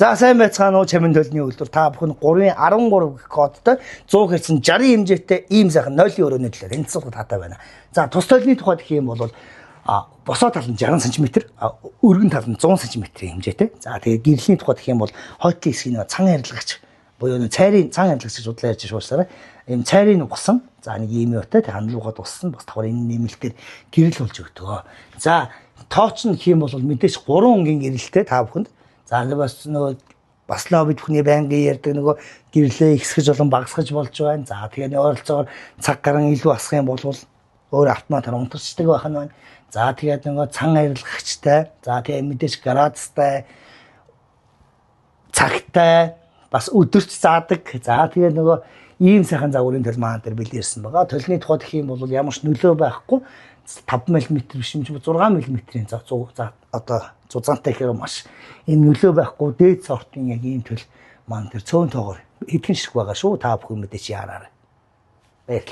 За сайн байцгаана уу чамин төлний үйлдвэр та бүхэн 3.13 гэх кодтой 100 Hz 60 хэмжээтэй ийм сайхан 0-ийн өрөөний төлөөр тэнцвэрт хаатай байна. За тус толны тухайд гэх юм бол босоо тал нь 60 см, өргөн тал нь 100 см-ийн хэмжээтэй. За тэгээ гэрлийн тухайд гэх юм бол хойтлын хэсгийн цан арилгагч буюу цайрын цан арилгагч гэж удлаа ярьж шуурсараа ийм цайрын угсан за нэг ийм юутай хандлуугаад уссан бас давхар энэ нэмэлтээр гэрэл болж өгдөг. За тооч нь гэх юм бол мэдээж 3 өнгийн гэрэлтэй та бүхэнд. За бас бид бүхний байнгын ярьдаг нөгөө гэрлээ ихсгэж болон багасгаж болж байгаа. За тэгээд ойролцоогоор цаг гарan илүү асах юм бол өөр автоматар унтарчдаг байх нь байна. За тэгээд нөгөө цан арилгагчтай, за тэгээд мэдээж градустай, цагтай, бас өдөрт заадаг. За тэгээд нөгөө ийм сайхан загварын төл маань дээр бэлдэрсэн байгаа. Төлний тухайд гэх юм бол ямар ч нөлөө байхгүй 5 мм биш юм чи 6 мм-ийн за одоо зузаантай гэхээр маш энэ нөлөө байхгүй дээд сортын яг ийм төл маань тэр цөөн тоогоор хэдхэн ширхэг байгаа шүү та бүхэн мэдээч яараарай. Баярлалаа.